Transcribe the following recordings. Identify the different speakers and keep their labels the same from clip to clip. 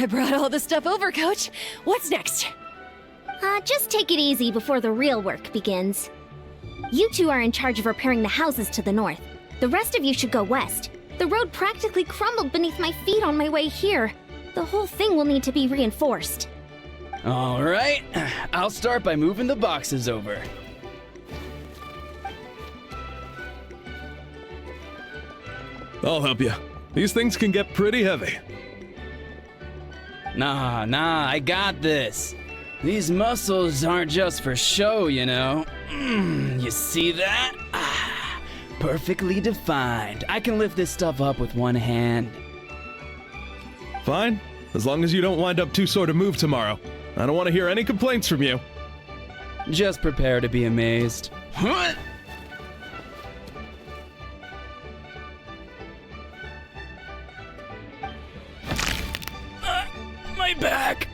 Speaker 1: I brought all the stuff over, Coach. What's next?
Speaker 2: Just take it easy before the real work begins. You two are in charge of repairing the houses to the north. The rest of you should go west. The road practically crumbled beneath my feet on my way here. The whole thing will need to be reinforced.
Speaker 3: All right, I'll start by moving the boxes over.
Speaker 4: I'll help you. These things can get pretty heavy.
Speaker 3: Nah, I got this. These muscles aren't just for show, you know. You see that? Perfectly defined. I can lift this stuff up with one hand.
Speaker 4: Fine, as long as you don't wind up too sore to move tomorrow. I don't want to hear any complaints from you.
Speaker 3: Just prepare to be amazed. My back!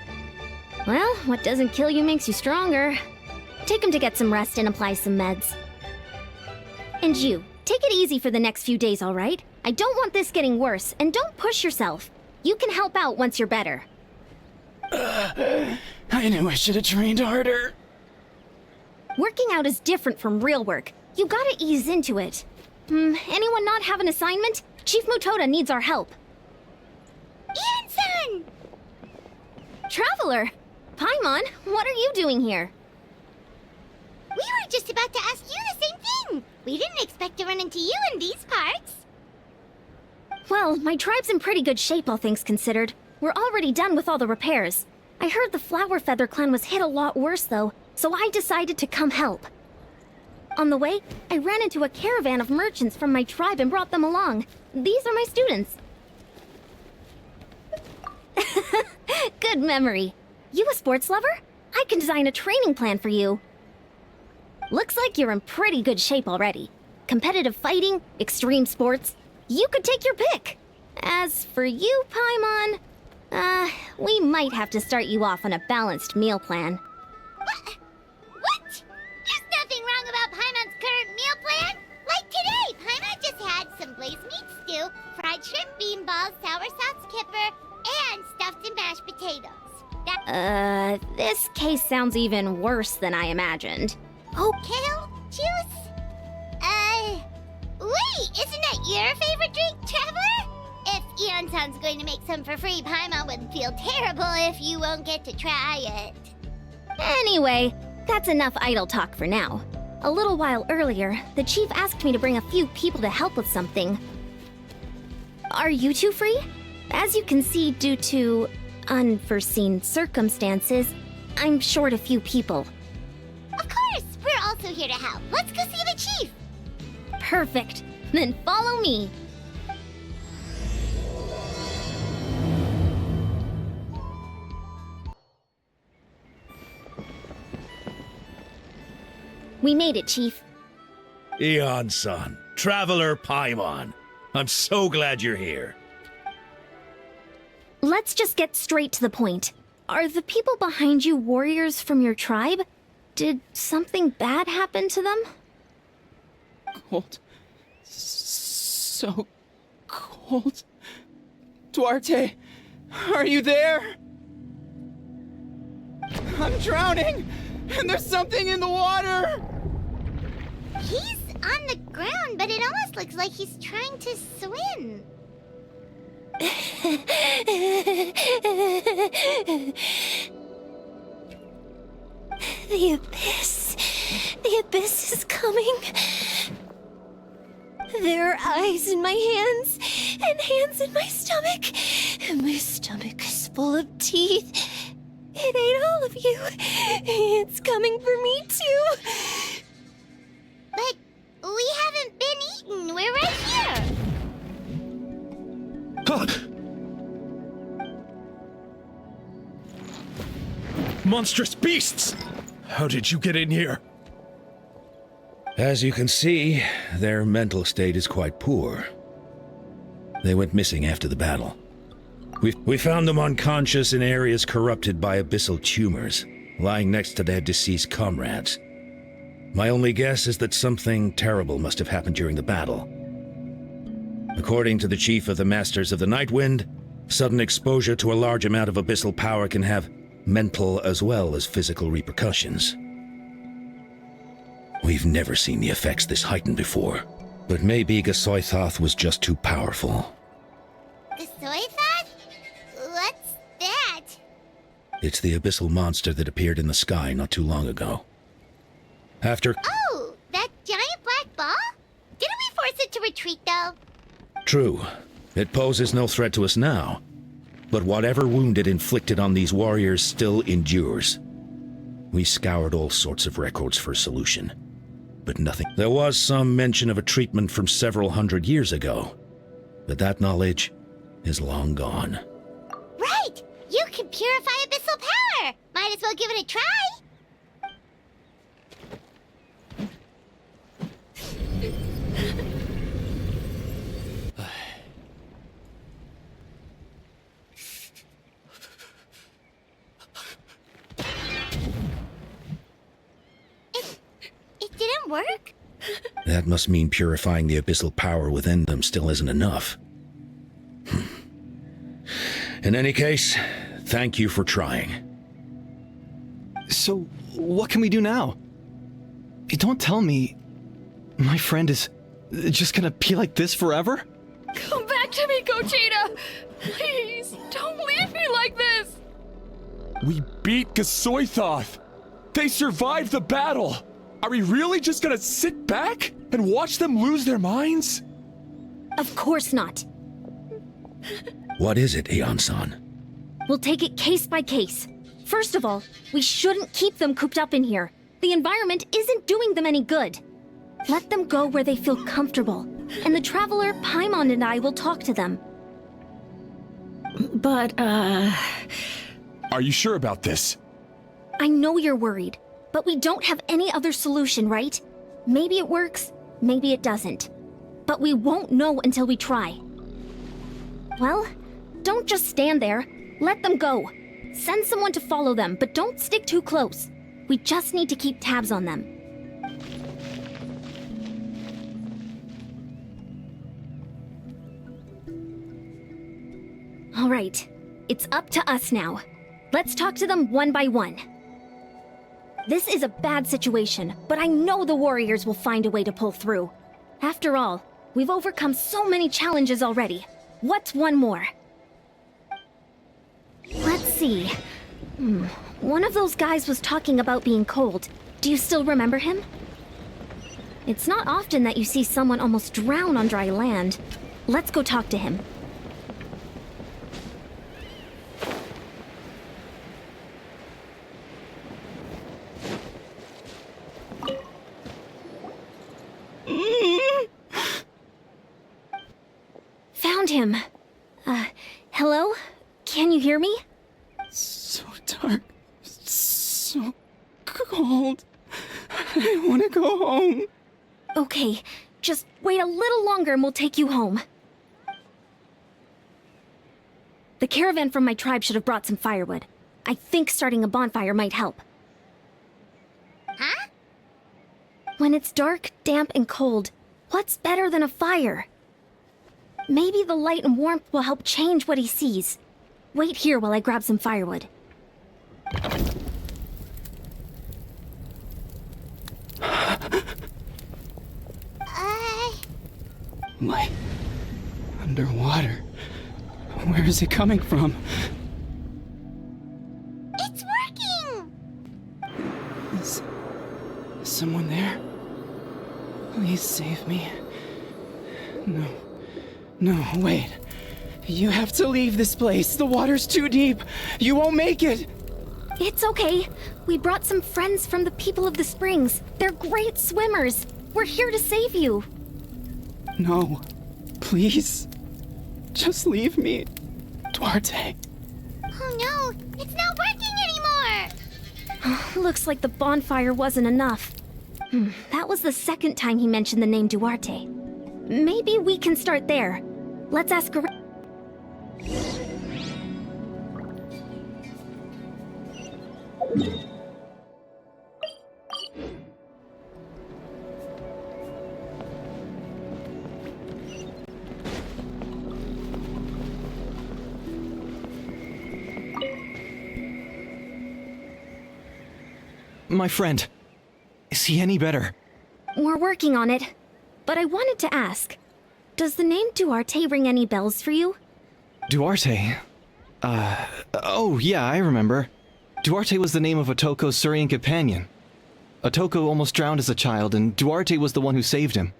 Speaker 2: Well, what doesn't kill you makes you stronger. Take him to get some rest and apply some meds. And you, take it easy for the next few days, all right? I don't want this getting worse, and don't push yourself. You can help out once you're better.
Speaker 3: I knew I should have trained harder.
Speaker 2: Working out is different from real work. You gotta ease into it. Anyone not have an assignment? Chief Mutoda needs our help. Ian-san! Traveler! Paimon, what are you doing here?
Speaker 5: We were just about to ask you the same thing. We didn't expect to run into you in these parts.
Speaker 2: Well, my tribe's in pretty good shape, all things considered. We're already done with all the repairs. I heard the Flower Feather clan was hit a lot worse, though, so I decided to come help. On the way, I ran into a caravan of merchants from my tribe and brought them along. These are my students. Good memory. You a sports lover? I can design a training plan for you. Looks like you're in pretty good shape already. Competitive fighting, extreme sports. You could take your pick. As for you, Paimon, we might have to start you off on a balanced meal plan.
Speaker 5: What? There's nothing wrong about Paimon's current meal plan. Like today, Paimon just had some blazed meat stew, fried shrimp bean balls, sour sauce kipper, and stuffed and mashed potatoes.
Speaker 2: This case sounds even worse than I imagined.
Speaker 5: Oh, kale juice? Wait, isn't that your favorite drink, Traveler? If Eon-san's going to make some for free, Paimon would feel terrible if you won't get to try it.
Speaker 2: Anyway, that's enough idle talk for now. A little while earlier, the chief asked me to bring a few people to help with something. Are you two free? As you can see, due to unforeseen circumstances, I'm short a few people.
Speaker 5: Of course, we're also here to help. Let's go see the chief.
Speaker 2: Perfect. Then follow me. We made it, Chief.
Speaker 6: Eon-san, Traveler Paimon. I'm so glad you're here.
Speaker 2: Let's just get straight to the point. Are the people behind you warriors from your tribe? Did something bad happen to them?
Speaker 3: Cold. So cold. Duarte, are you there? I'm drowning, and there's something in the water!
Speaker 5: He's on the ground, but it almost looks like he's trying to swim.
Speaker 2: The abyss. The abyss is coming. There are eyes in my hands, and hands in my stomach. And my stomach is full of teeth. It ate all of you. It's coming for me, too.
Speaker 5: But we haven't been eaten. We're right here.
Speaker 6: Monstrous beasts!
Speaker 4: How did you get in here?
Speaker 6: As you can see, their mental state is quite poor. They went missing after the battle. We found them unconscious in areas corrupted by abyssal tumors, lying next to their deceased comrades. My only guess is that something terrible must have happened during the battle. According to the chief of the Masters of the Night Wind, Sudden exposure to a large amount of abyssal power can have mental as well as physical repercussions. We've never seen the effects this heightened before, but maybe Gasoithoth was just too powerful.
Speaker 5: Gasoithoth? What's that?
Speaker 6: It's the abyssal monster that appeared in the sky not too long ago. After...
Speaker 5: Oh, that giant black ball? Didn't we force it to retreat, though?
Speaker 6: True. It poses no threat to us now, but whatever wound it inflicted on these warriors still endures. We scoured all sorts of records for a solution, but nothing. There was some mention of a treatment from several hundred years ago, but that knowledge is long gone.
Speaker 5: Right! You can purify abyssal power! Might as well give it a try! It didn't work?
Speaker 6: That must mean purifying the abyssal power within them still isn't enough. In any case, thank you for trying.
Speaker 7: So, what can we do now? Don't tell me my friend is just gonna be like this forever?
Speaker 1: Come back to me, Gogeta! Please, don't leave me like this!
Speaker 8: We beat Gasoithoth! They survived the battle! Are we really just gonna sit back and watch them lose their minds?
Speaker 2: Of course not.
Speaker 6: What is it, Aeon-san?
Speaker 2: We'll take it case by case. First of all, we shouldn't keep them cooped up in here. The environment isn't doing them any good. Let them go where they feel comfortable, and the Traveler, Paimon, and I will talk to them.
Speaker 1: But,
Speaker 8: Are you sure about this?
Speaker 2: I know you're worried, but we don't have any other solution, right? Maybe it works, maybe it doesn't. But we won't know until we try. Well, don't just stand there. Let them go. Send someone to follow them, but don't stick too close. We just need to keep tabs on them. All right, it's up to us now. Let's talk to them one by one. This is a bad situation, but I know the warriors will find a way to pull through. After all, we've overcome so many challenges already. What's one more? Let's see. One of those guys was talking about being cold. Do you still remember him? It's not often that you see someone almost drown on dry land. Let's go talk to him. Found him. Hello? Can you hear me?
Speaker 7: So dark. So cold. I want to go home.
Speaker 2: Okay, just wait a little longer and we'll take you home. The caravan from my tribe should have brought some firewood. I think starting a bonfire might help.
Speaker 5: Huh?
Speaker 2: When it's dark, damp, and cold, what's better than a fire? Maybe the light and warmth will help change what he sees. Wait here while I grab some firewood.
Speaker 7: Light. Underwater. Where is it coming from?
Speaker 5: It's working!
Speaker 7: Is someone there? Please save me. No. No, wait. You have to leave this place. The water's too deep. You won't make it.
Speaker 2: It's okay. We brought some friends from the people of the springs. They're great swimmers. We're here to save you.
Speaker 7: No. Please. Just leave me. Duarte.
Speaker 5: Oh no, it's not working anymore!
Speaker 2: Looks like the bonfire wasn't enough. That was the second time he mentioned the name Duarte. Maybe we can start there. Let's ask around.
Speaker 9: My friend. Is he any better?
Speaker 2: We're working on it. But I wanted to ask, does the name Duarte ring any bells for you?
Speaker 9: Duarte? Oh yeah, I remember. Duarte was the name of Otoko's Surian companion. Otoko almost drowned as a child, and Duarte was the one who saved him.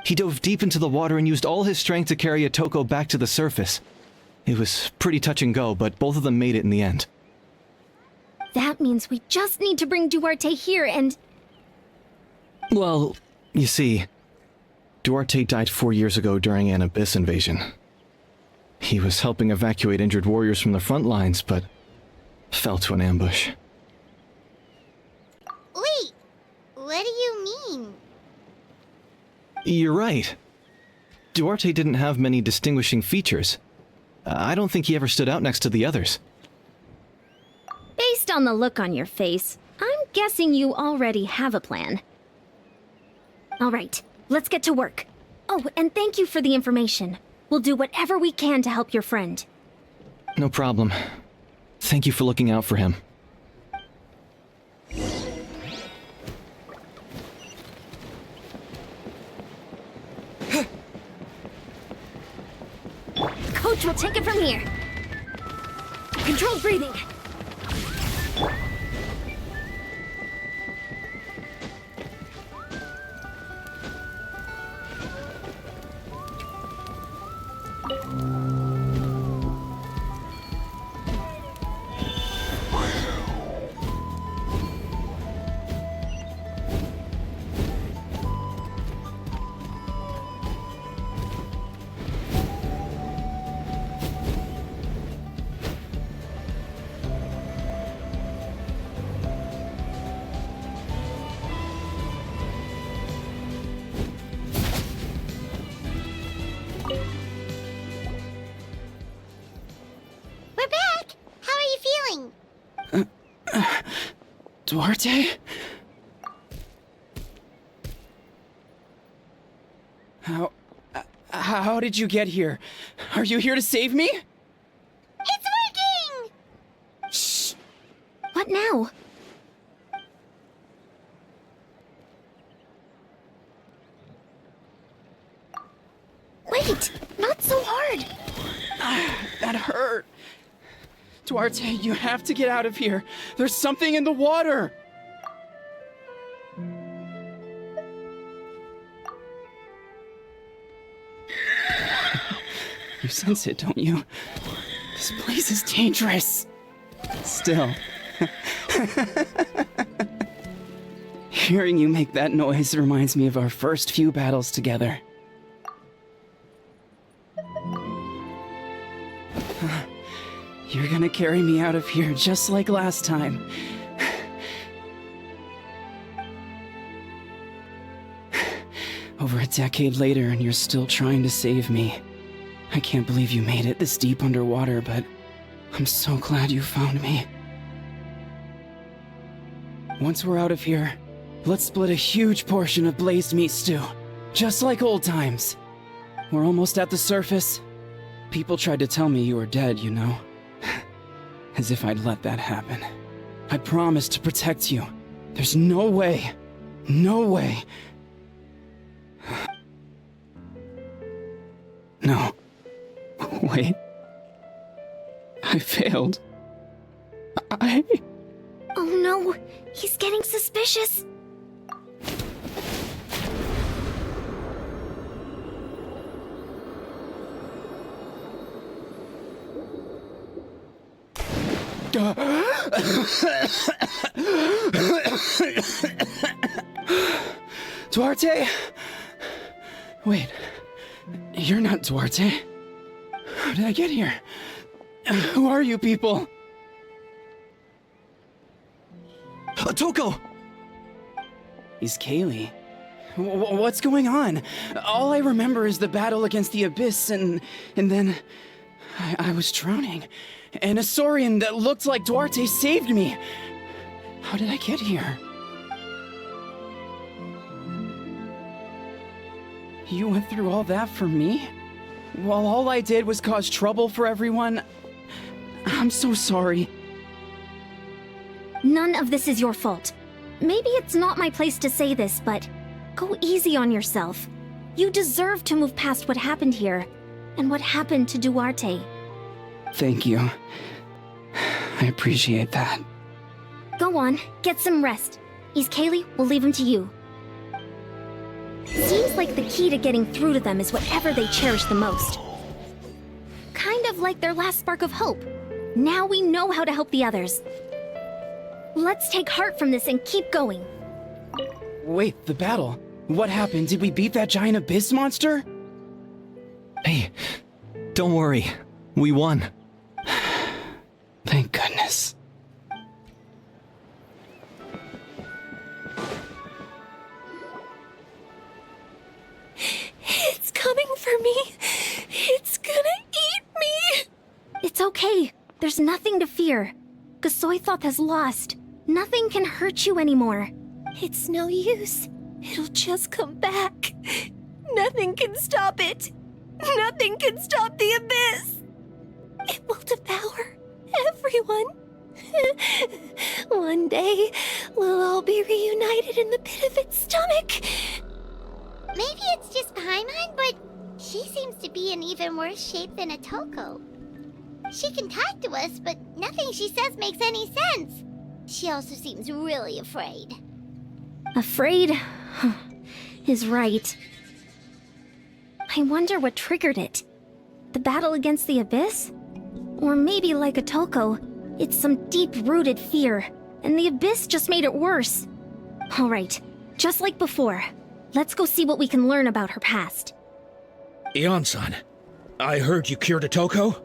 Speaker 9: He dove deep into the water and used all his strength to carry Otoko back to the surface. It was pretty touch and go, but both of them made it in the end.
Speaker 2: That means we just need to bring Duarte here and...
Speaker 9: Well, you see, Duarte died 4 years ago during an Abyss invasion. He was helping evacuate injured warriors from the front lines, but fell to an ambush.
Speaker 5: Wait, what do you mean?
Speaker 9: You're right. Duarte didn't have many distinguishing features. I don't think he ever stood out next to the others.
Speaker 2: Based on the look on your face, I'm guessing you already have a plan. All right, let's get to work. Oh, and thank you for the information. We'll do whatever we can to help your friend.
Speaker 9: No problem. Thank you for looking out for him.
Speaker 2: Coach will take it from here. Controlled breathing.
Speaker 5: We're back! How are you feeling?
Speaker 7: Duarte? How did you get here? Are you here to save me?
Speaker 5: It's working!
Speaker 7: Shh.
Speaker 2: What now? Wait, not so hard.
Speaker 7: That hurt. Duarte, you have to get out of here. There's something in the water. You sense it, don't you? This place is dangerous. Still. Hearing you make that noise reminds me of our first few battles together. You're gonna carry me out of here just like last time. Over a decade later, and you're still trying to save me. I can't believe you made it this deep underwater, but I'm so glad you found me. Once we're out of here, let's split a huge portion of blazed meat stew, just like old times. We're almost at the surface. People tried to tell me you were dead, you know. As if I'd let that happen. I promised to protect you. There's no way. No way. No. Wait. I failed.
Speaker 2: Oh no, he's getting suspicious.
Speaker 7: Duarte? Wait, you're not Duarte. How did I get here? Who are you people?
Speaker 9: Otoko!
Speaker 7: He's Kaylee. What's going on? All I remember is the battle against the Abyss, and then I was drowning. And a Saurian that looked like Duarte saved me. How did I get here? You went through all that for me? While all I did was cause trouble for everyone? I'm so sorry.
Speaker 2: None of this is your fault. Maybe it's not my place to say this, but go easy on yourself. You deserve to move past what happened here, and what happened to Duarte.
Speaker 7: Thank you. I appreciate that.
Speaker 2: Go on, get some rest. Kaylee, we'll leave him to you. Seems like the key to getting through to them is whatever they cherish the most. Kind of like their last spark of hope. Now we know how to help the others. Let's take heart from this and keep going.
Speaker 7: Wait, the battle. What happened? Did we beat that giant abyss monster?
Speaker 9: Hey, don't worry. We won.
Speaker 7: Thank goodness.
Speaker 2: It's coming for me. It's gonna eat me. It's okay. There's nothing to fear. Gasoithoth has lost. Nothing can hurt you anymore. It's no use. It'll just come back. Nothing can stop it. Nothing can stop the abyss. It will devour everyone. One day, we'll all be reunited in the pit of its stomach.
Speaker 5: Maybe it's just Paimon, but she seems to be in even worse shape than Otoko. She can talk to us, but nothing she says makes any sense. She also seems really afraid.
Speaker 2: Afraid is right. I wonder what triggered it. The battle against the abyss? Or maybe like Otoko, it's some deep-rooted fear, and the abyss just made it worse. Alright, just like before, let's go see what we can learn about her past.
Speaker 6: Ion-san, I heard you cured Otoko?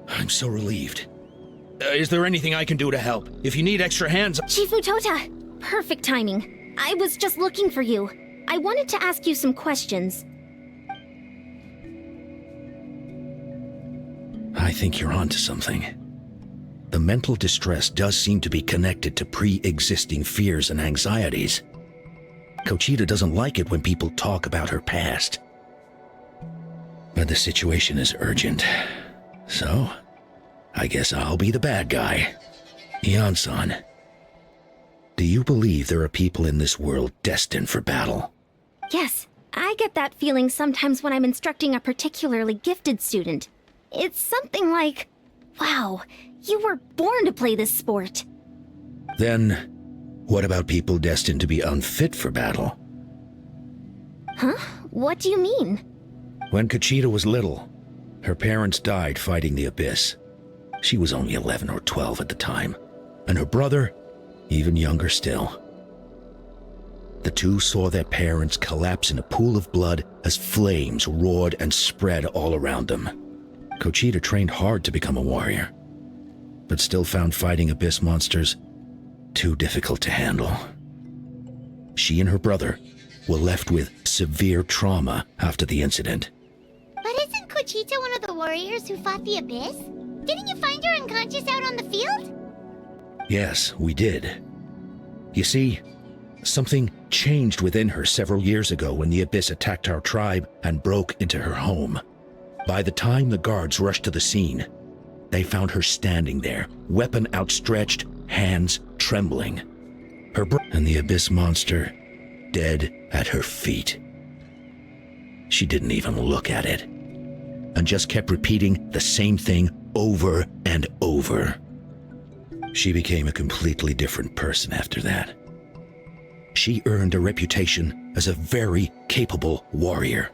Speaker 6: I'm so relieved. Is there anything I can do to help? If you need extra hands...
Speaker 2: Chifu Tota! Perfect timing. I was just looking for you. I wanted to ask you some questions.
Speaker 6: I think you're onto something. The mental distress does seem to be connected to pre-existing fears and anxieties. Kochita doesn't like it when people talk about her past. But the situation is urgent. So, I guess I'll be the bad guy. Ion-san, do you believe there are people in this world destined for battle?
Speaker 2: Yes, I get that feeling sometimes when I'm instructing a particularly gifted student. It's something like, wow, you were born to play this sport.
Speaker 6: Then, what about people destined to be unfit for battle?
Speaker 2: Huh? What do you mean?
Speaker 6: When Kochita was little, her parents died fighting the abyss. She was only 11 or 12 at the time, and her brother, even younger still. The two saw their parents collapse in a pool of blood as flames roared and spread all around them. Kochita trained hard to become a warrior, but still found fighting abyss monsters too difficult to handle. She and her brother were left with severe trauma after the incident.
Speaker 5: But isn't Kochita one of the warriors who fought the abyss? Didn't you find her unconscious out on the field?
Speaker 6: Yes, we did. You see, something changed within her several years ago when the abyss attacked our tribe and broke into her home. By the time the guards rushed to the scene, they found her standing there, weapon outstretched, hands trembling. And the abyss monster dead at her feet. She didn't even look at it, and just kept repeating the same thing over and over. She became a completely different person after that. She earned a reputation as a very capable warrior,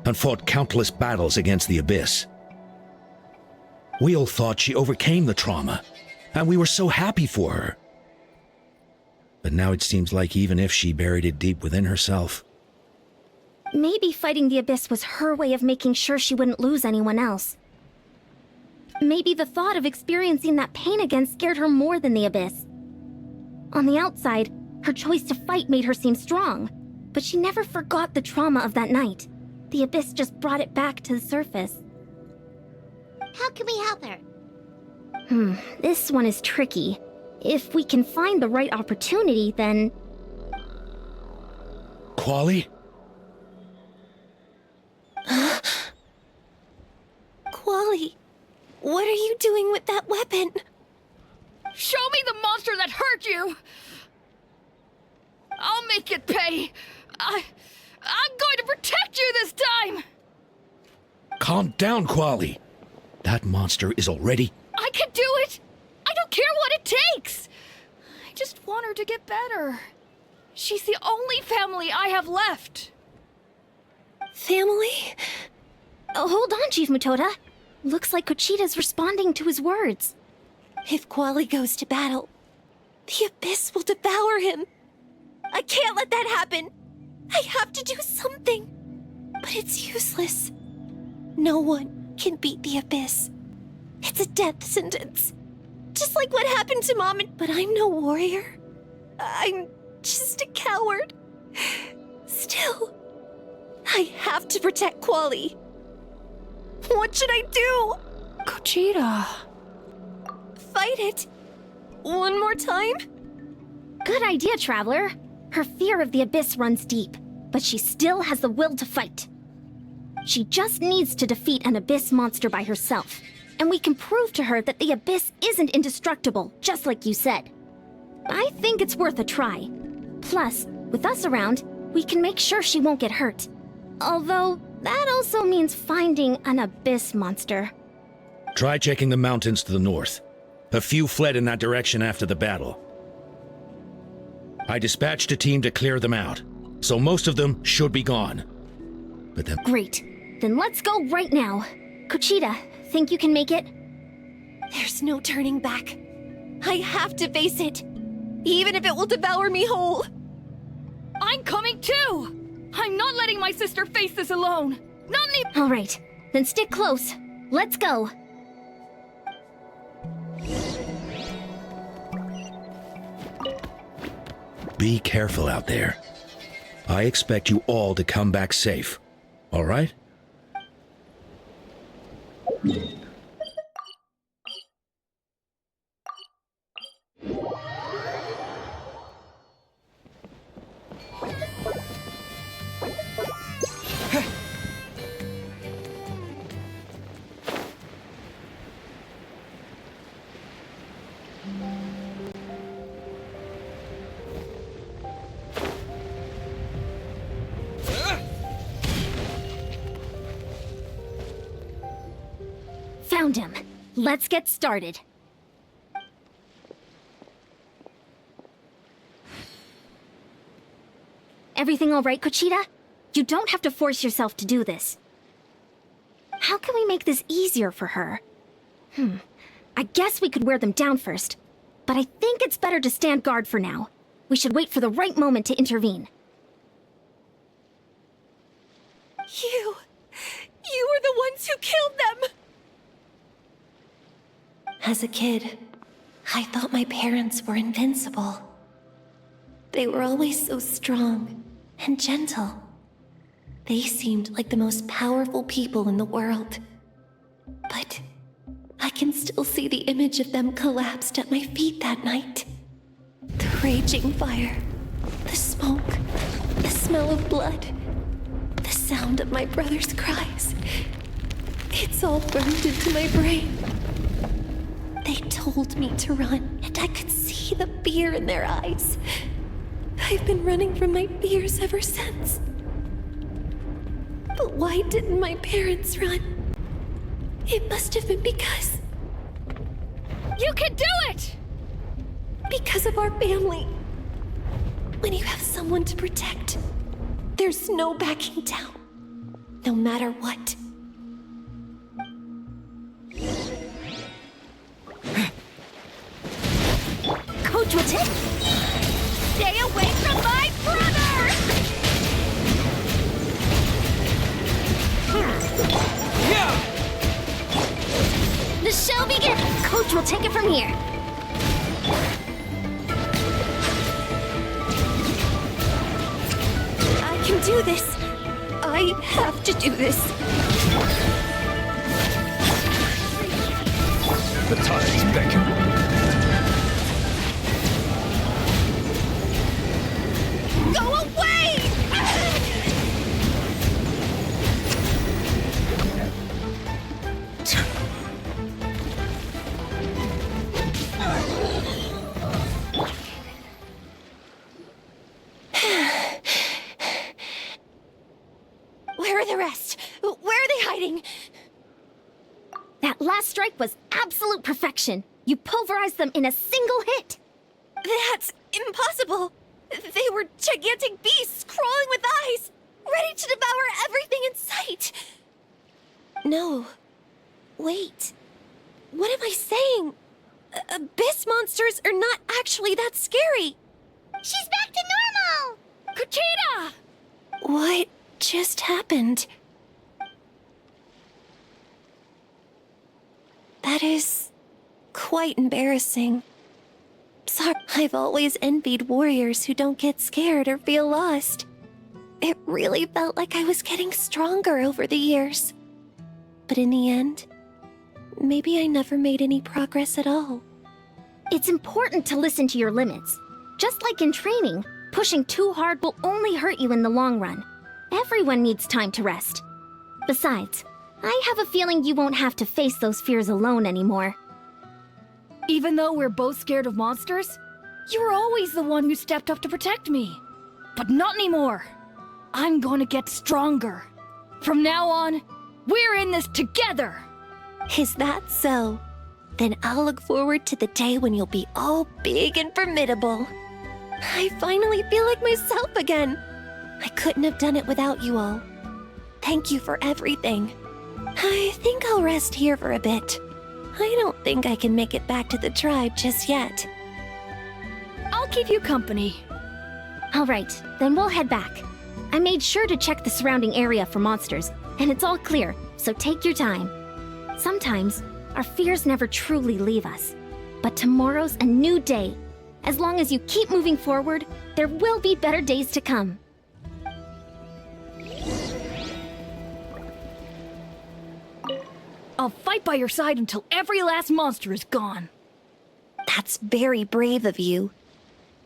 Speaker 6: and fought countless battles against the abyss. We all thought she overcame the trauma, and we were so happy for her. But now it seems like even if she buried it deep within herself...
Speaker 2: Maybe fighting the abyss was her way of making sure she wouldn't lose anyone else. Maybe the thought of experiencing that pain again scared her more than the abyss. On the outside, her choice to fight made her seem strong, but she never forgot the trauma of that night. The abyss just brought it back to the surface.
Speaker 5: How can we help her?
Speaker 2: This one is tricky. If we can find the right opportunity, then...
Speaker 6: Quali?
Speaker 2: Quali, what are you doing with that weapon?
Speaker 1: Show me the monster that hurt hurt you. I'll make it pay. I'm going to protect you this time.
Speaker 6: Calm down, Quali. That monster is already...
Speaker 1: I can do it. I don't care what it takes. I just want her to get better. She's the only family I have left.
Speaker 2: Family? Oh, hold on, Chief Matoda. Looks like Kochita's responding to his words.
Speaker 10: If Quali goes to battle, the Abyss will devour him. I can't let that happen. I have to do something. But it's useless. No one can beat the Abyss. It's a death sentence. Just like what happened to Mom and... But I'm no warrior. I'm just a coward. Still, I have to protect Quali. What should I do?
Speaker 1: Kochita.
Speaker 10: Fight it. One more time?
Speaker 2: Good idea, Traveler. Her fear of the Abyss runs deep, but she still has the will to fight. She just needs to defeat an Abyss monster by herself, and we can prove to her that the Abyss isn't indestructible, just like you said. I think it's worth a try. Plus, with us around, we can make sure she won't get hurt. Although, that also means finding an Abyss monster.
Speaker 6: Try checking the mountains to the north. A few fled in that direction after the battle. I dispatched a team to clear them out, so most of them should be gone. But then...
Speaker 2: Great. Then let's go right now. Kochita, think you can make it?
Speaker 10: There's no turning back. I have to face it, even if it will devour me whole.
Speaker 1: I'm coming too. I'm not letting my sister face this alone. Not me.
Speaker 2: All right, then stick close. Let's go.
Speaker 6: Be careful out there. I expect you all to come back safe. All right?
Speaker 2: Found him. Let's get started. Everything all right, Kochita? You don't have to force yourself to do this. How can we make this easier for her? I guess we could wear them down first. But I think it's better to stand guard for now. We should wait for the right moment to intervene.
Speaker 10: You were the ones who killed them! As a kid, I thought my parents were invincible. They were always so strong and gentle. They seemed like the most powerful people in the world. But I can still see the image of them collapsed at my feet that night. The raging fire, the smoke, the smell of blood, the sound of my brother's cries. It's all burned into my brain. They told me to run, and I could see the fear in their eyes. I've been running from my fears ever since. But why didn't my parents run? It must have been because...
Speaker 1: You can do it!
Speaker 10: Because of our family. When you have someone to protect, there's no backing down, no matter what.
Speaker 2: Coach will take...
Speaker 1: Stay away from my brother!
Speaker 2: The show begins! Coach will take it from here.
Speaker 10: I can do this. I have to do this.
Speaker 8: The tides beckon.
Speaker 10: Go away!
Speaker 2: trick was absolute perfection. You pulverized them in a single hit.
Speaker 10: That's impossible. They were gigantic beasts crawling with eyes, ready to devour everything in sight. No. Wait. What am I saying? Abyss monsters are not actually that scary.
Speaker 5: She's back to normal!
Speaker 1: Kuchita!
Speaker 10: What just happened? That is quite embarrassing. Sorry, I've always envied warriors who don't get scared or feel lost. It really felt like I was getting stronger over the years. But in the end, maybe I never made any progress at all.
Speaker 2: It's important to listen to your limits. Just like in training, pushing too hard will only hurt you in the long run. Everyone needs time to rest. Besides, I have a feeling you won't have to face those fears alone anymore.
Speaker 1: Even though we're both scared of monsters, you were always the one who stepped up to protect me. But not anymore. I'm gonna get stronger. From now on, we're in this together!
Speaker 10: Is that so? Then I'll look forward to the day when you'll be all big and formidable. I finally feel like myself again. I couldn't have done it without you all. Thank you for everything. I think I'll rest here for a bit. I don't think I can make it back to the tribe just yet.
Speaker 1: I'll keep you company.
Speaker 2: All right, then we'll head back. I made sure to check the surrounding area for monsters, and it's all clear, so take your time. Sometimes, our fears never truly leave us. But tomorrow's a new day. As long as you keep moving forward, there will be better days to come.
Speaker 1: I'll fight by your side until every last monster is gone.
Speaker 10: That's very brave of you.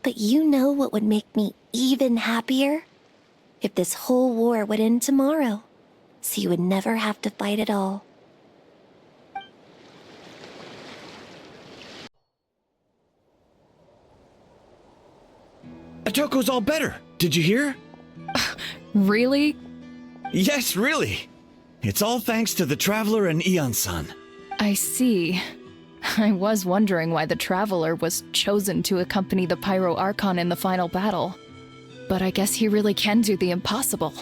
Speaker 10: But you know what would make me even happier? If this whole war would end tomorrow, so you would never have to fight at all.
Speaker 11: Otoko's all better. Did you hear?
Speaker 1: Really?
Speaker 11: Yes, really. It's all thanks to the Traveler and Eon-san.
Speaker 1: I see. I was wondering why the Traveler was chosen to accompany the Pyro Archon in the final battle. But I guess he really can do the impossible.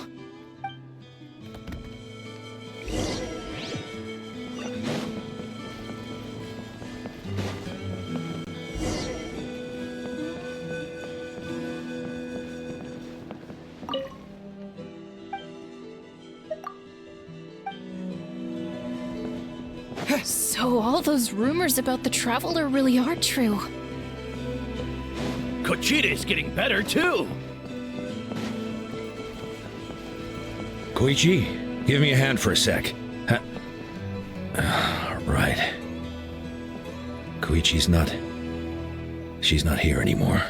Speaker 1: So all those rumors about the Traveler really are true.
Speaker 3: Kuchita's getting better too.
Speaker 6: Koichi, give me a hand for a sec. Right. Koichi's not... She's not here anymore.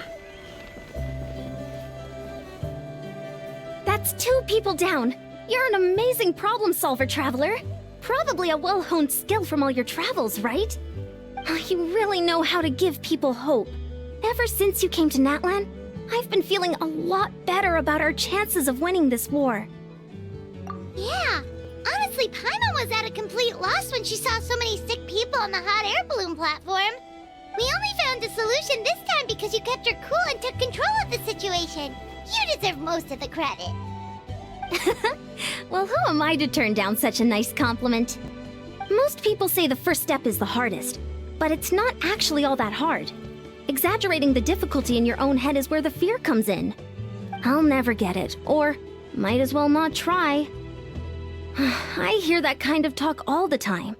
Speaker 2: That's 2 people down. You're an amazing problem solver, Traveler. Probably a well-honed skill from all your travels, right? You really know how to give people hope. Ever since you came to Natlan, I've been feeling a lot better about our chances of winning this war.
Speaker 5: Yeah, honestly, Paimon was at a complete loss when she saw so many sick people on the hot air balloon platform. We only found a solution this time because you kept her cool and took control of the situation. You deserve most of the credit.
Speaker 2: Well, who am I to turn down such a nice compliment? Most people say the first step is the hardest, but it's not actually all that hard. Exaggerating the difficulty in your own head is where the fear comes in. I'll never get it, or might as well not try. I hear that kind of talk all the time.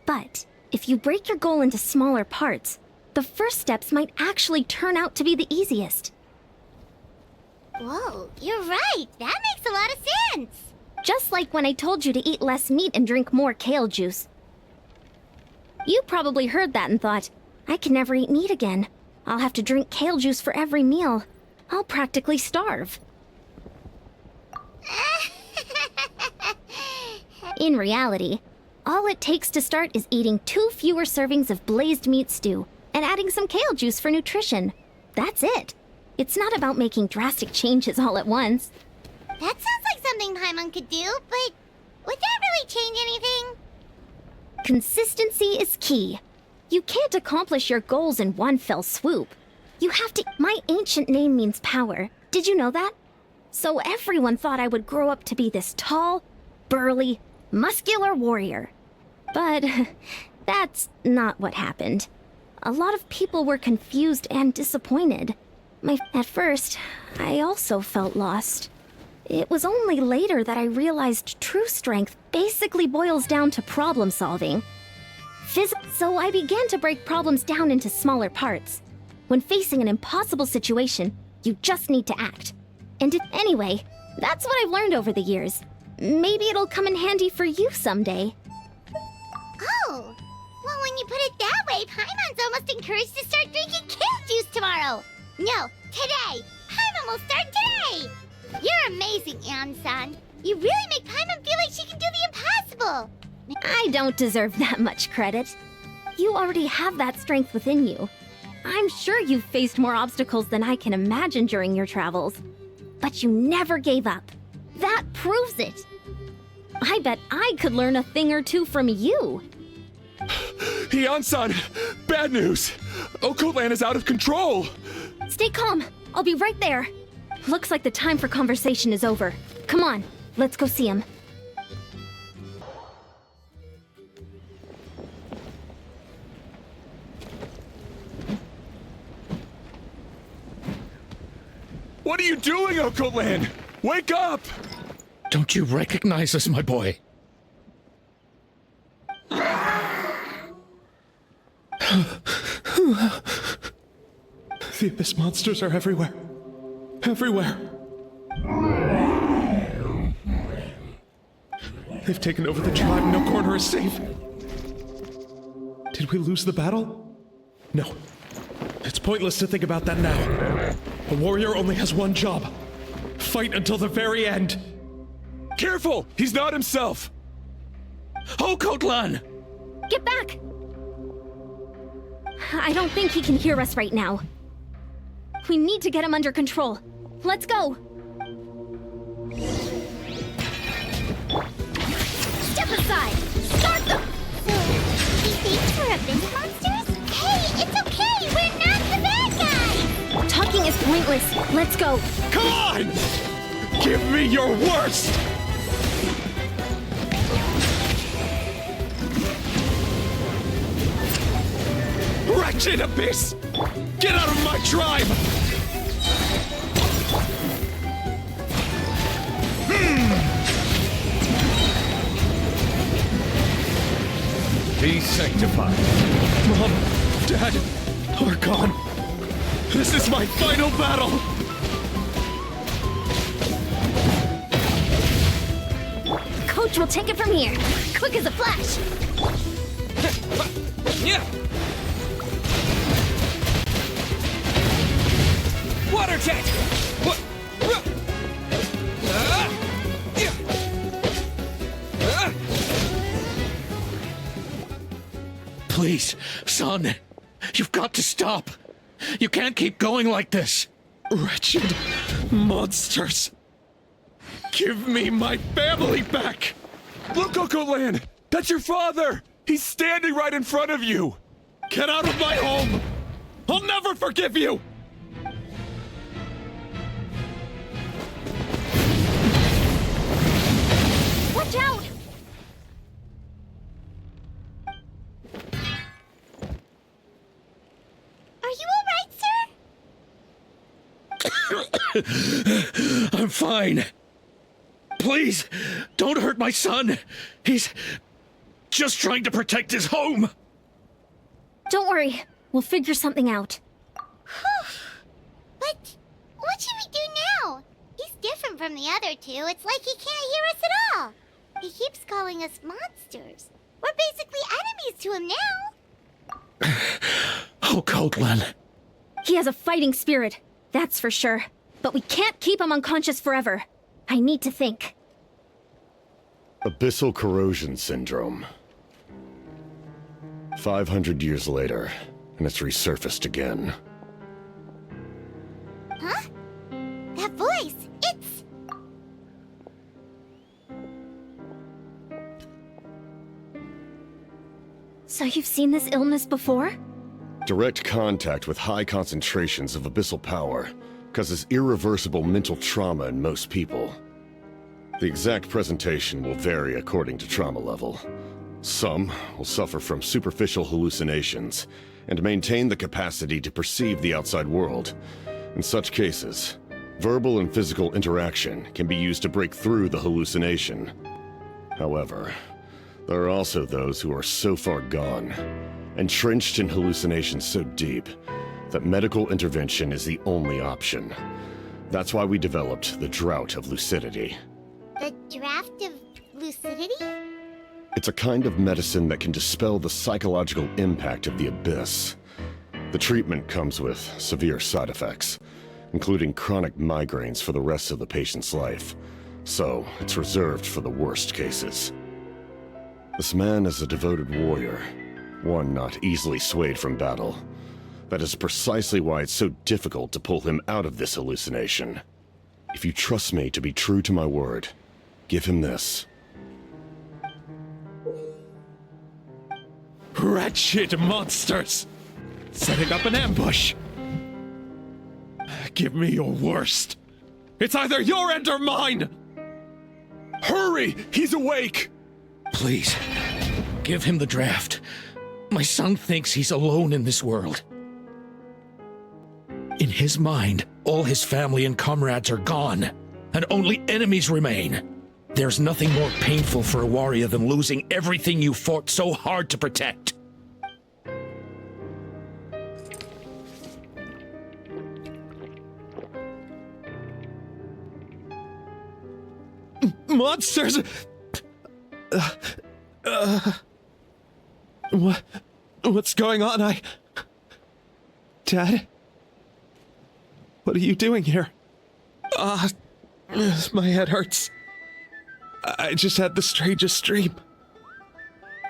Speaker 2: But if you break your goal into smaller parts, the first steps might actually turn out to be the easiest.
Speaker 5: Whoa, you're right. That makes a lot of sense.
Speaker 2: Just like when I told you to eat less meat and drink more kale juice. You probably heard that and thought, I can never eat meat again. I'll have to drink kale juice for every meal. I'll practically starve. In reality, all it takes to start is eating 2 fewer servings of blazed meat stew and adding some kale juice for nutrition. That's it. It's not about making drastic changes all at once.
Speaker 5: That sounds like something Paimon could do, but would that really change anything?
Speaker 2: Consistency is key. You can't accomplish your goals in one fell swoop. You have to. My ancient name means power. Did you know that? So everyone thought I would grow up to be this tall, burly, muscular warrior. But that's not what happened. A lot of people were confused and disappointed. At first, I also felt lost. It was only later that I realized true strength basically boils down to problem solving. So I began to break problems down into smaller parts. When facing an impossible situation, you just need to act. Anyway, that's what I've learned over the years. Maybe it'll come in handy for you someday.
Speaker 5: Oh, well, when you put it that way, Paimon's almost encouraged to start drinking kale juice tomorrow. No, today. Paimon will start today. You're amazing, Ansan. You really make Paimon feel like she can do the impossible.
Speaker 2: I don't deserve that much credit. You already have that strength within you. I'm sure you've faced more obstacles than I can imagine during your travels. But you never gave up. That proves it. I bet I could learn a thing or two from you.
Speaker 8: Hyun-san, bad news. Okotlan is out of control.
Speaker 2: Stay calm. I'll be right there. Looks like the time for conversation is over. Come on, let's go see him.
Speaker 8: What are you doing, Okotlan? Wake up!
Speaker 6: Don't you recognize us, my boy?
Speaker 4: The Abyss monsters are everywhere. Everywhere. They've taken over the tribe. No corner is safe. Did we lose the battle? No. It's pointless to think about that now. A warrior only has one job. Fight until the very end.
Speaker 8: Careful! He's not himself!
Speaker 6: Okotlan!
Speaker 2: Get back! I don't think he can hear us right now. We need to get him under control. Let's go! Step aside! Start them!
Speaker 5: So, he thinks we're Abyss monsters? Hey, it's okay! We're not the bad guys!
Speaker 2: Talking is pointless. Let's go.
Speaker 8: Come on! Give me your worst! Wretched Abyss! Get out of my tribe!
Speaker 6: Be sanctified.
Speaker 4: Mom, Dad, are gone.
Speaker 8: This is my final battle!
Speaker 2: Coach will take it from here. Quick as a flash.
Speaker 3: Water jet!
Speaker 6: Please, son. You've got to stop. You can't keep going like this.
Speaker 4: Wretched monsters.
Speaker 8: Give me my family back! Look, Okotlan! That's your father! He's standing right in front of you! Get out of my home! I'll never forgive you!
Speaker 2: Watch out!
Speaker 5: Are you alright, sir?
Speaker 6: I'm fine. Please, don't hurt my son. He's just trying to protect his home.
Speaker 2: Don't worry. We'll figure something out.
Speaker 5: But what should we do now? He's different from the other two. It's like he can't hear us at all. He keeps calling us monsters. We're basically enemies to him now.
Speaker 6: Okotlan.
Speaker 2: He has a fighting spirit, that's for sure. But we can't keep him unconscious forever. I need to think.
Speaker 12: Abyssal corrosion syndrome. 500 years later, and it's resurfaced again.
Speaker 5: Huh? That voice, it's...
Speaker 2: So you've seen this illness before?
Speaker 12: Direct contact with high concentrations of abyssal power causes irreversible mental trauma in most people. The exact presentation will vary according to trauma level. Some will suffer from superficial hallucinations and maintain the capacity to perceive the outside world. In such cases, verbal and physical interaction can be used to break through the hallucination. However, there are also those who are so far gone, entrenched in hallucinations so deep, that medical intervention is the only option. That's why we developed the Drought of Lucidity.
Speaker 5: The Draft of Lucidity?
Speaker 12: It's a kind of medicine that can dispel the psychological impact of the Abyss. The treatment comes with severe side effects, including chronic migraines for the rest of the patient's life, so it's reserved for the worst cases. This man is a devoted warrior, one not easily swayed from battle. That is precisely why it's so difficult to pull him out of this hallucination. If you trust me to be true to my word, give him this.
Speaker 4: Wretched monsters! Setting up an ambush! Give me your worst. It's either your end or mine!
Speaker 8: Hurry! He's awake!
Speaker 6: Please, give him the draft. My son thinks he's alone in this world. In his mind, all his family and comrades are gone, and only enemies remain. There's nothing more painful for a warrior than losing everything you fought so hard to protect.
Speaker 4: Monsters! What's going on? Dad? What are you doing here? My head hurts. I just had the strangest dream.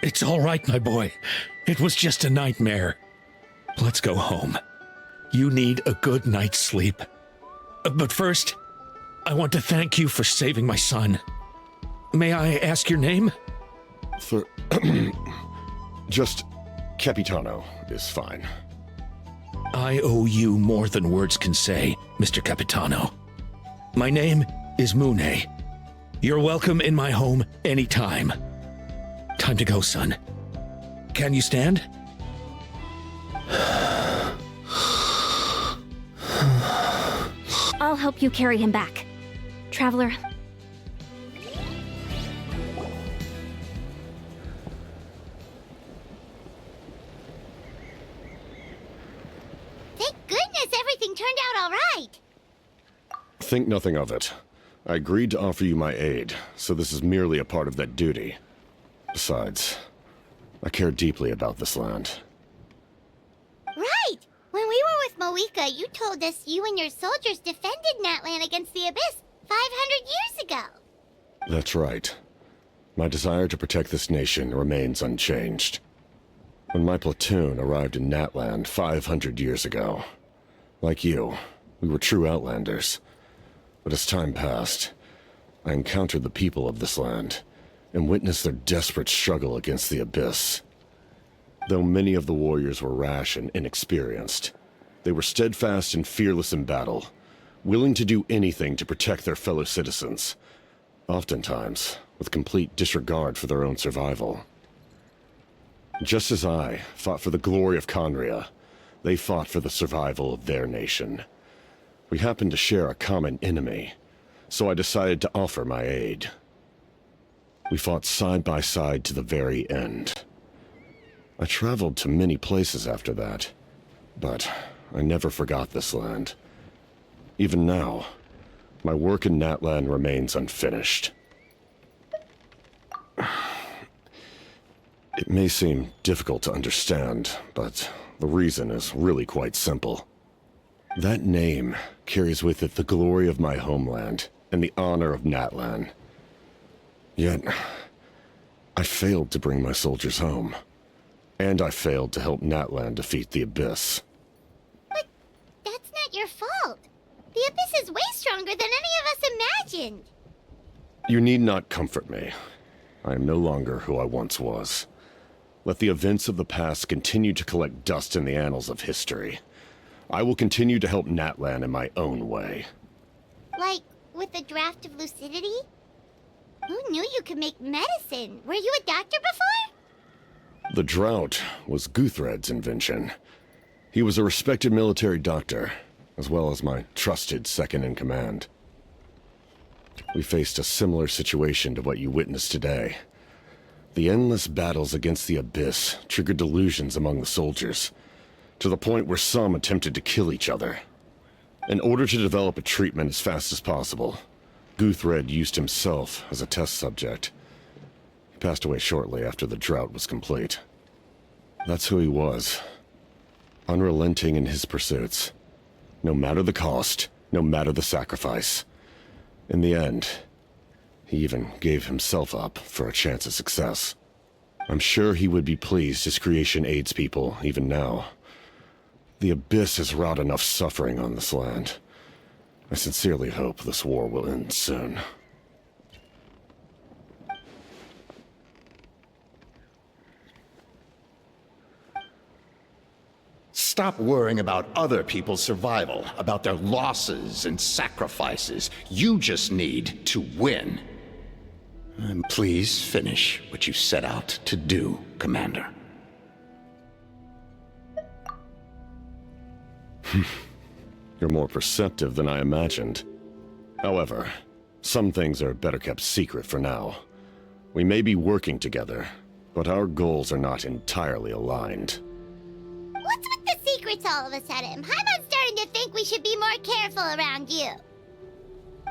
Speaker 6: It's all right, my boy. It was just a nightmare. Let's go home. You need a good night's sleep. But first, I want to thank you for saving my son. May I ask your name?
Speaker 12: Just Capitano is fine.
Speaker 6: I owe you more than words can say, Mr. Capitano. My name is Mune. You're welcome in my home anytime. Time to go, son. Can you stand?
Speaker 2: I'll help you carry him back. Traveler.
Speaker 5: Thank goodness everything turned out all right.
Speaker 12: Think nothing of it. I agreed to offer you my aid, so this is merely a part of that duty. Besides, I care deeply about this land.
Speaker 5: Right! When we were with Moika, you told us you and your soldiers defended Natlan against the Abyss 500 years ago.
Speaker 12: That's right. My desire to protect this nation remains unchanged. When my platoon arrived in Natlan 500 years ago, like you, we were true outlanders. But as time passed, I encountered the people of this land and witnessed their desperate struggle against the Abyss. Though many of the warriors were rash and inexperienced, they were steadfast and fearless in battle, willing to do anything to protect their fellow citizens, oftentimes with complete disregard for their own survival. Just as I fought for the glory of Conria, they fought for the survival of their nation. We happened to share a common enemy, so I decided to offer my aid. We fought side by side to the very end. I traveled to many places after that, but I never forgot this land. Even now, my work in Natlan remains unfinished. It may seem difficult to understand, but the reason is really quite simple. That name carries with it the glory of my homeland and the honor of Natlan. Yet, I failed to bring my soldiers home. And I failed to help Natlan defeat the Abyss.
Speaker 5: But that's not your fault. The Abyss is way stronger than any of us imagined.
Speaker 12: You need not comfort me. I am no longer who I once was. Let the events of the past continue to collect dust in the annals of history. I will continue to help Natlan in my own way.
Speaker 5: Like, with the draft of lucidity? Who knew you could make medicine? Were you a doctor before?
Speaker 12: The drought was Guthred's invention. He was a respected military doctor, as well as my trusted second-in-command. We faced a similar situation to what you witnessed today. The endless battles against the Abyss triggered delusions among the soldiers, to the point where some attempted to kill each other. In order to develop a treatment as fast as possible, Guthred used himself as a test subject. He passed away shortly after the drought was complete. That's who he was. Unrelenting in his pursuits. No matter the cost, no matter the sacrifice. In the end, he even gave himself up for a chance at success. I'm sure he would be pleased his creation aids people even now. The Abyss has wrought enough suffering on this land. I sincerely hope this war will end soon.
Speaker 13: Stop worrying about other people's survival, about their losses and sacrifices. You just need to win. And please finish what you set out to do, Commander.
Speaker 12: You're more perceptive than I imagined. However, some things are better kept secret for now. We may be working together, but our goals are not entirely aligned.
Speaker 5: What's with the secrets all of a sudden? Paimon's starting to think we should be more careful around you.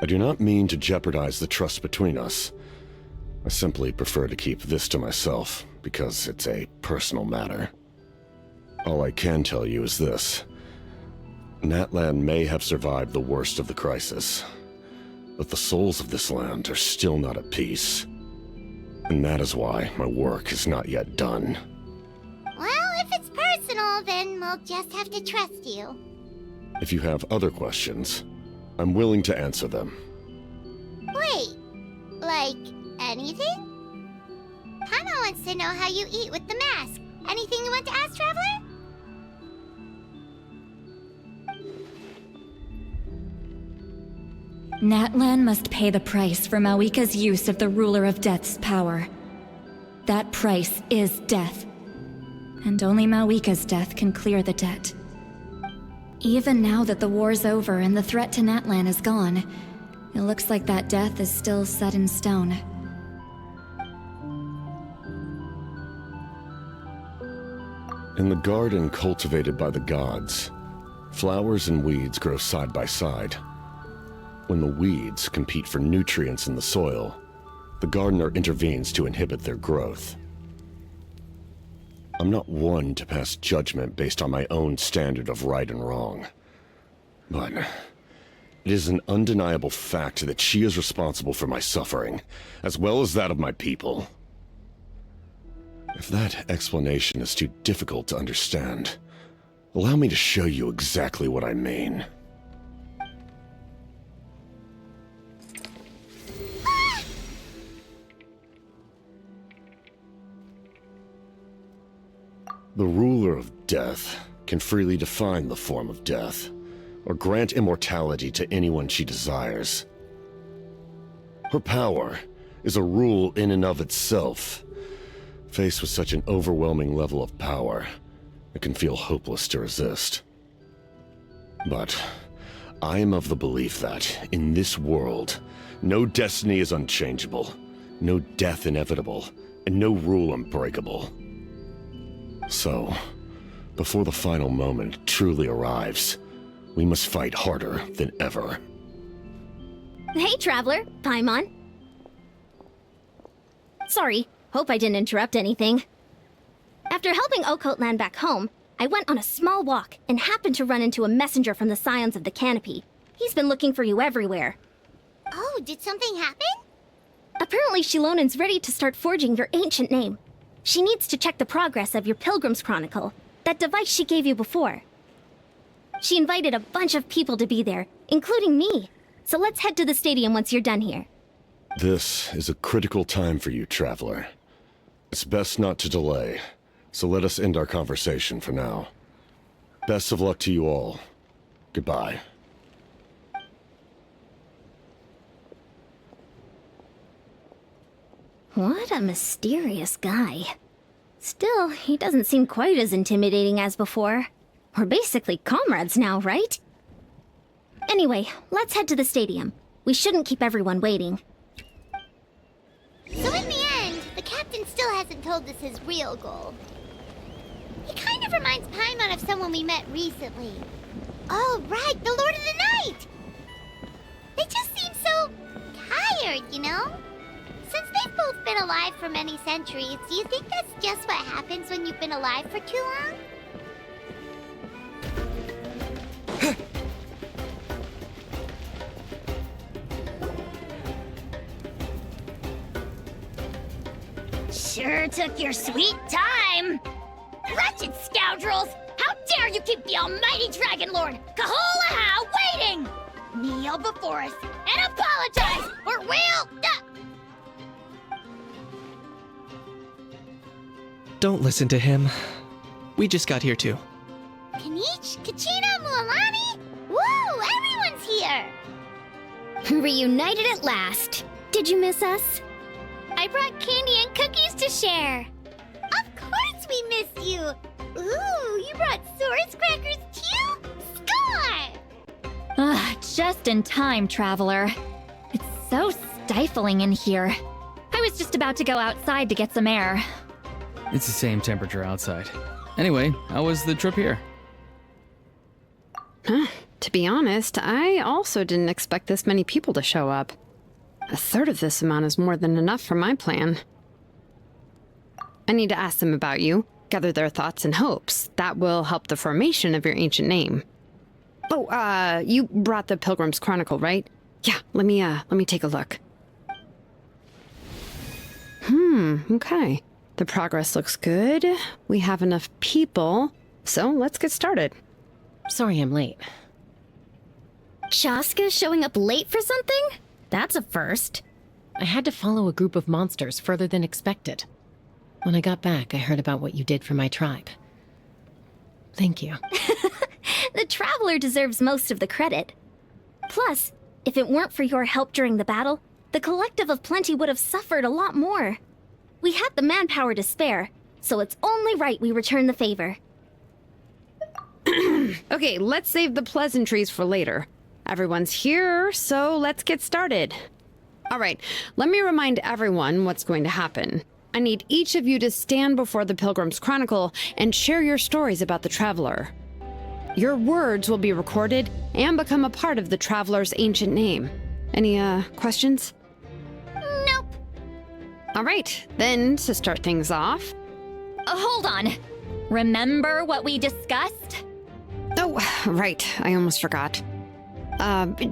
Speaker 12: I do not mean to jeopardize the trust between us. I simply prefer to keep this to myself, because it's a personal matter. All I can tell you is this. Natlan may have survived the worst of the crisis, but the souls of this land are still not at peace. And that is why my work is not yet done.
Speaker 5: Well, if it's personal, then we'll just have to trust you.
Speaker 12: If you have other questions, I'm willing to answer them.
Speaker 5: Wait, like anything? Paimon wants to know how you eat with the mask. Anything you want to ask, Traveler?
Speaker 1: Natlan must pay the price for Mawika's use of the Ruler of Death's power. That price is death. And only Mawika's death can clear the debt. Even now that the war's over and the threat to Natlan is gone, it looks like that death is still set in stone.
Speaker 12: In the garden cultivated by the gods, flowers and weeds grow side by side. When the weeds compete for nutrients in the soil, the gardener intervenes to inhibit their growth. I'm not one to pass judgment based on my own standard of right and wrong. But it is an undeniable fact that she is responsible for my suffering, as well as that of my people. If that explanation is too difficult to understand, allow me to show you exactly what I mean. The ruler of death can freely define the form of death, or grant immortality to anyone she desires. Her power is a rule in and of itself. Faced with such an overwhelming level of power, it can feel hopeless to resist. But I am of the belief that, in this world, no destiny is unchangeable, no death inevitable, and no rule unbreakable. So, before the final moment truly arrives, we must fight harder than ever.
Speaker 2: Hey, Traveler. Paimon. Sorry, hope I didn't interrupt anything. After helping Occult land back home, I went on a small walk and happened to run into a messenger from the Scions of the Canopy. He's been looking for you everywhere.
Speaker 5: Oh, did something happen?
Speaker 2: Apparently Shilonen's ready to start forging your ancient name. She needs to check the progress of your Pilgrim's Chronicle, that device she gave you before. She invited a bunch of people to be there, including me. So let's head to the stadium once you're done here.
Speaker 12: This is a critical time for you, Traveler. It's best not to delay. So let us end our conversation for now. Best of luck to you all. Goodbye.
Speaker 2: What a mysterious guy. Still, he doesn't seem quite as intimidating as before. We're basically comrades now, right? Anyway, let's head to the stadium. We shouldn't keep everyone waiting.
Speaker 5: So in the end, the captain still hasn't told us his real goal. He kind of reminds Paimon of someone we met recently. Oh, right, the Lord of the Night! They just seem so tired, you know? Since they've both been alive for many centuries, do you think that's just what happens when you've been alive for too long?
Speaker 1: Sure took your sweet time. Wretched scoundrels! How dare you keep the almighty Dragon Lord, Kaholaha, waiting! Kneel before us and apologize, or we'll...
Speaker 9: Don't listen to him. We just got here too.
Speaker 5: Kanich, Kachina, Mualani? Woo, everyone's here!
Speaker 2: Reunited at last. Did you miss us?
Speaker 5: I brought candy and cookies to share. Of course we miss you. Ooh, you brought Source crackers too? Score!
Speaker 1: Just in time, traveler. It's so stifling in here. I was just about to go outside to get some air.
Speaker 14: It's the same temperature outside. Anyway, how was the trip here?
Speaker 15: To be honest, I also didn't expect this many people to show up. A third of this amount is more than enough for my plan. I need to ask them about you, gather their thoughts and hopes. That will help the formation of your ancient name. Oh, you brought the Pilgrim's Chronicle, right? Yeah, let me take a look. Okay. The progress looks good. We have enough people, so let's get started.
Speaker 16: Sorry I'm late.
Speaker 2: Shaska's showing up late for something? That's a first.
Speaker 16: I had to follow a group of monsters further than expected. When I got back, I heard about what you did for my tribe. Thank you.
Speaker 2: The Traveler deserves most of the credit. Plus, if it weren't for your help during the battle, the Collective of Plenty would have suffered a lot more. We had the manpower to spare, so it's only right we return the favor.
Speaker 15: Okay, let's save the pleasantries for later. Everyone's here, so let's get started. All right, let me remind everyone what's going to happen. I need each of you to stand before the Pilgrim's Chronicle and share your stories about the Traveler. Your words will be recorded and become a part of the Traveler's ancient name. Any, questions?
Speaker 2: Nope.
Speaker 15: All right, then, to start things off...
Speaker 1: Hold on. Remember what we discussed?
Speaker 15: Oh, right, I almost forgot.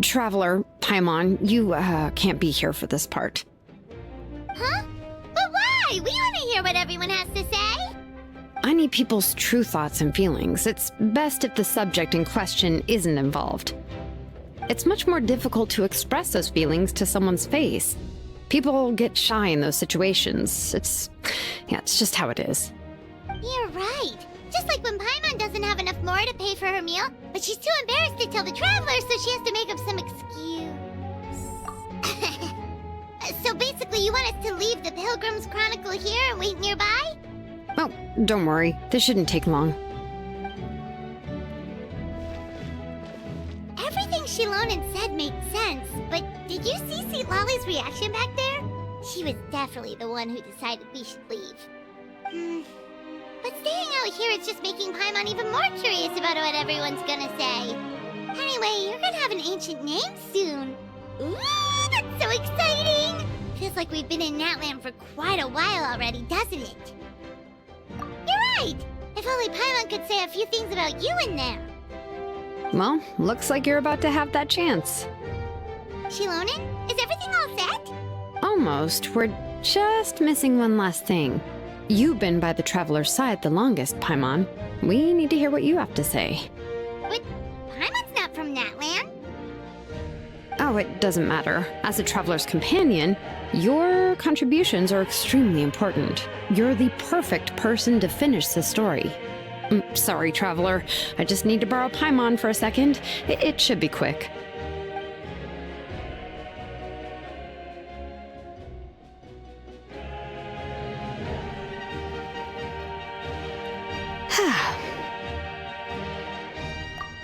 Speaker 15: Traveler, Paimon, you, can't be here for this part.
Speaker 5: Huh? But why? We want to hear what everyone has to say.
Speaker 15: I need people's true thoughts and feelings. It's best if the subject in question isn't involved. It's much more difficult to express those feelings to someone's face. People get shy in those situations. It's just how it is.
Speaker 5: You're right. Just like when Paimon doesn't have enough more to pay for her meal, but she's too embarrassed to tell the Traveler, so she has to make up some excuse. So basically, you want us to leave the Pilgrim's Chronicle here and wait nearby?
Speaker 15: Oh, don't worry. This shouldn't take long.
Speaker 5: Everything Shilonen said made sense, but did you see Sweet Lolly's reaction back there? She was definitely the one who decided we should leave. But staying out here is just making Paimon even more curious about what everyone's gonna say. Anyway, you're gonna have an ancient name soon. Ooh, that's so exciting! Feels like we've been in Natlan for quite a while already, doesn't it? You're right! If only Paimon could say a few things about you in there.
Speaker 15: Well, looks like you're about to have that chance.
Speaker 5: Shilonen, is everything all set?
Speaker 15: Almost. We're just missing one last thing. You've been by the Traveler's side the longest, Paimon. We need to hear what you have to say.
Speaker 5: But Paimon's not from Natlan.
Speaker 15: Oh, it doesn't matter. As a traveler's companion, your contributions are extremely important. You're the perfect person to finish the story. Sorry, traveler. I just need to borrow Paimon for a second. It should be quick.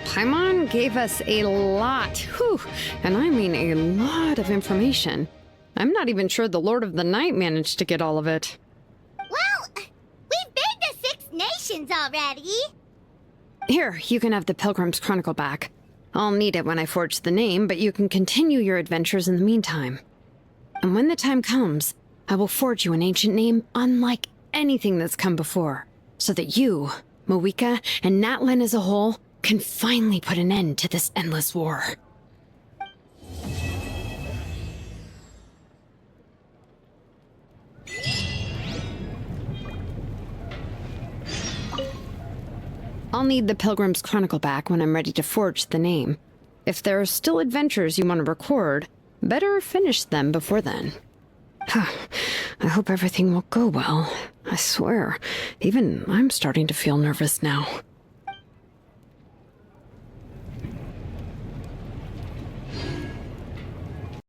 Speaker 15: Paimon gave us a lot, and I mean a lot of information. I'm not even sure the Lord of the Night managed to get all of it.
Speaker 5: Well, we've been to 6 nations already.
Speaker 15: Here, you can have the Pilgrim's Chronicle back. I'll need it when I forge the name, but you can continue your adventures in the meantime. And when the time comes, I will forge you an ancient name unlike anything that's come before, so that you, Moika, and Natlan as a whole can finally put an end to this endless war. I'll need the Pilgrim's Chronicle back when I'm ready to forge the name. If there are still adventures you want to record, better finish them before then. I hope everything will go well. I swear, even I'm starting to feel nervous now.